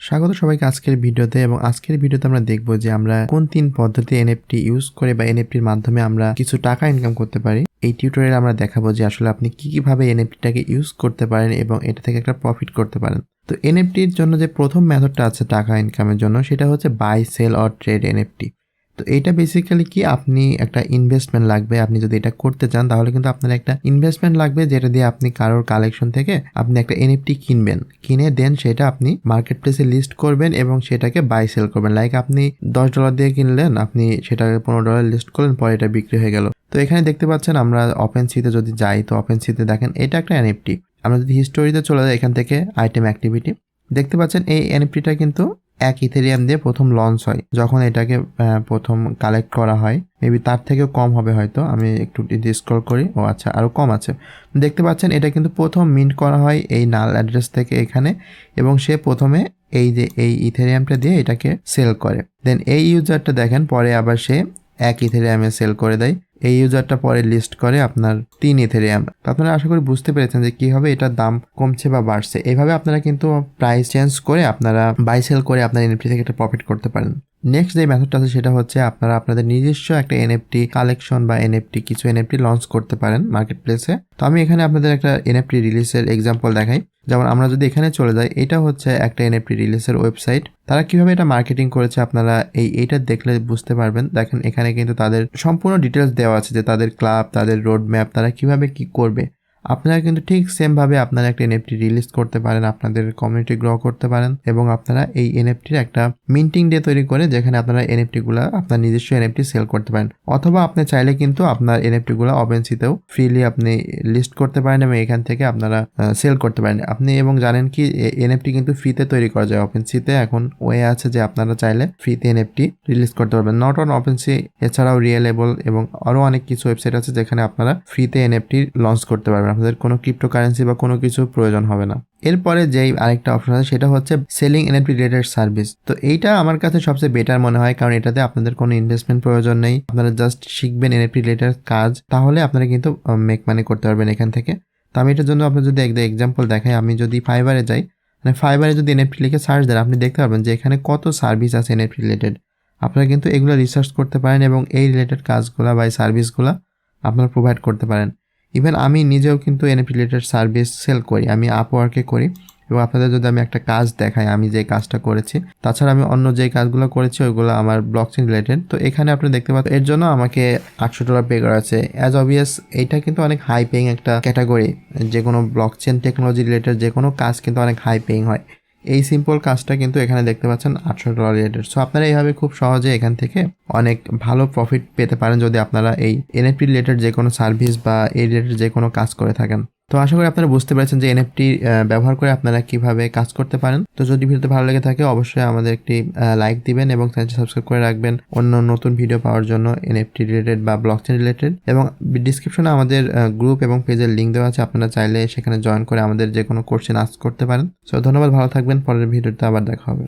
স্বাগত সবাইকে আজকের ভিডিওতে। এবং আজকের ভিডিওতে আমরা দেখব যে আমরা কোন 3 পদ্ধতি এনএফটি ইউজ করে বা এনএফটির মাধ্যমে আমরা কিছু টাকা ইনকাম করতে পারি। এই টিউটোরিয়ালে আমরা দেখাবো যে আসলে আপনি কিভাবে এনএফটিটাকে ইউজ করতে পারেন এবং এটা থেকে একটা প্রফিট করতে পারেন। তো এনএফটির জন্য যে প্রথম মেথডটা আছে টাকা ইনকামের জন্য, সেটা হচ্ছে buy sell or trade NFT. তো এটা বেসিক্যালি কি, আপনি একটা ইনভেস্টমেন্ট লাগবে। আপনি যদি এটা করতে চান তাহলে কিন্তু আপনার একটা ইনভেস্টমেন্ট লাগবে, যেটা দিয়ে আপনি কারোর কালেকশন থেকে আপনি একটা এনএফটি কিনবেন, কিনে দেন সেটা আপনি মার্কেট প্লেসে লিস্ট করবেন এবং সেটাকে বাই সেল করবেন। লাইক আপনি $10 দিয়ে কিনলেন, আপনি সেটাকে $15 লিস্ট করলেন, পরে এটা বিক্রি হয়ে গেল। তো এখানে দেখতে পাচ্ছেন, আমরা ওপেন সিতে যদি যাই তো ওপেন সিতে দেখেন এটা একটা এনএফটি। আমরা যদি হিস্টোরিতে চলে যাই, এখান থেকে আইটেম অ্যাক্টিভিটি দেখতে পাচ্ছেন এই এনএফটিটা কিন্তু 1 ইথেরিয়াম দিয়ে প্রথম লঞ্চ হয়। যখন এটাকে প্রথম কালেক্ট করা হয়, মেবি তার থেকেও কম হবে হয়তো, আমি একটু স্ক্রল করি। ও আচ্ছা, আরও কম আছে। দেখতে পাচ্ছেন এটা কিন্তু প্রথম মিন্ট করা হয় এই নাল অ্যাড্রেস থেকে এখানে, এবং সে প্রথমে এই ইথেরিয়ামটা দিয়ে এটাকে সেল করে। দেন এই ইউজারটা দেখেন পরে আবার সে 1 ইথেরিয়ামে সেল করে দেয়। এই ইউজারটা পরে লিস্ট করে আপনার 3 ইথেরিয়াম। তো আপনারা আশা করি বুঝতে পেরেছেন যে কীভাবে এটার দাম কমছে বা বাড়ছে। এইভাবে আপনারা কিন্তু প্রাইস চেঞ্জ করে আপনারা বাই সেল করে আপনার এনএফটি থেকে একটা প্রফিট করতে পারেন। নেক্সট যে মেথডটা আছে সেটা হচ্ছে আপনারা আপনাদের নিজস্ব একটা এনএফটি কালেকশন বা কিছু এনএফটি লঞ্চ করতে পারেন মার্কেট প্লেসে। তো আমি এখানে আপনাদের একটা এনএফটি রিলিজের এক্সাম্পল দেখাই। যেমন আমরা যদি এখানে চলে যাই, এটা হচ্ছে একটা এনএফটি রিলিজের ওয়েবসাইট। তারা কিভাবে এটা মার্কেটিং করেছে আপনারা এইটা দেখলে বুঝতে পারবেন। দেখেন এখানে কিন্তু তাদের সম্পূর্ণ ডিটেলস দেওয়া আছে, যে তাদের ক্লাব, তাদের রোড ম্যাপ, তারা কিভাবে কি করবে। আপনারা কিন্তু ঠিক সেমভাবে আপনারা একটা এনএফটি রিলিজ করতে পারেন, আপনাদের কমিউনিটি গ্রো করতে পারেন, এবং আপনারা এই এনএফটির একটা মিন্টিং ডে তৈরি করে যেখানে আপনারা এনএফটিগুলো আপনার নিজস্ব এনএফটি সেল করতে পারেন। অথবা আপনি চাইলে কিন্তু আপনার এনএফটিগুলো ওপেনসিতেও ফ্রিলি আপনি লিস্ট করতে পারেন এবং এখান থেকে আপনারা সেল করতে পারেন। আপনি এবং জানেন কি, এনএফটি কিন্তু ফ্রিতে তৈরি করা যায়। ওপেনসিতে এখন ওয়ে আছে যে আপনারা চাইলে ফ্রিতে এনএফটি রিলিজ করতে পারবেন। নট অন ওপেনসি, এছাড়াও রিয়েলেবল এবং আরও অনেক কিছু ওয়েবসাইট আছে যেখানে আপনারা ফ্রিতে এনএফটি লঞ্চ করতে পারবেন। আপনাদের কোনো ক্রিপ্টোকারেন্সি বা কোনো কিছু প্রয়োজন হবে না। এরপরে যেই আরেকটা অপশন আছে সেটা হচ্ছে সেলিং এনএফটি রিলেটেড সার্ভিস। তো এইটা আমার কাছে সবচেয়ে বেটার মনে হয়, কারণ এটাতে আপনাদের কোনো ইনভেস্টমেন্ট প্রয়োজন নেই। আপনারা জাস্ট শিখবেন এনএফটি রিলেটেড কাজ, তাহলে আপনারা কিন্তু মেক মানি করতে পারবেন এখান থেকে। তো আমি এটার জন্য আপনার যদি এক্সাম্পল দেখাই, আমি যদি ফাইবারে যাই, মানে ফাইবারে যদি এনএফটি লিখে সার্চ দেন, আপনি দেখতে পারবেন যে এখানে কত সার্ভিস আছে এনএফটি রিলেটেড। আপনারা কিন্তু এগুলো রিসার্চ করতে পারেন এবং এই রিলেটেড কাজগুলো বা এই সার্ভিসগুলো আপনারা প্রোভাইড করতে পারেন। ইভেন আমি নিজেও কিন্তু এনএফটি রিলেটেড সার্ভিস সেল করি, আমি আপওয়ার্কে করি। এবং আপনাদের যদি আমি একটা কাজ দেখাই, আমি যে কাজটা করেছি, তাছাড়া আমি অন্য যে কাজগুলো করেছি ওইগুলো আমার ব্লকচেন রিলেটেড। তো এখানে আপনি দেখতে পাচ্ছেন এর জন্য আমাকে $800 পে করা আছে। অ্যাজ অবভিয়াস এইটা কিন্তু অনেক হাই পেইং একটা ক্যাটাগরি। যে কোনো ব্লকচেন টেকনোলজি রিলেটেড যে কোনো কাজ কিন্তু অনেক হাই পেইং হয়। এই সিম্পল কাজটা কিন্তু এখানে দেখতে পাচ্ছেন $800 রিলেটেড। সো আপনারা এইভাবে খুব সহজে এখান থেকে অনেক ভালো প্রফিট পেতে পারেন যদি আপনারা এই এনএফটি রিলেটেড যে কোনো সার্ভিস বা এই রিলেটেড যে কোনো কাজ করে থাকেন। তো আশা করি আপনারা বুঝতে পেরেছেন যে এনএফটি ব্যবহার করে আপনারা কিভাবে কাজ করতে পারেন। তো যদি ভিডিওতে ভালো লেগে থাকে অবশ্যই আমাদের একটি লাইক দিবেন এবং চ্যানেলটি সাবস্ক্রাইব করে রাখবেন অন্য নতুন ভিডিও পাওয়ার জন্য এনএফটি রিলেটেড বা ব্লকচেন রিলেটেড। এবং ডিসক্রিপশনে আমাদের গ্রুপ এবং পেজের লিঙ্ক দেওয়া আছে, আপনারা চাইলে সেখানে জয়েন করে আমাদের যে কোনো কোশ্চেন আস্ক করতে পারেন। সো ধন্যবাদ, ভালো থাকবেন। পরের ভিডিওতে আবার দেখা হবে।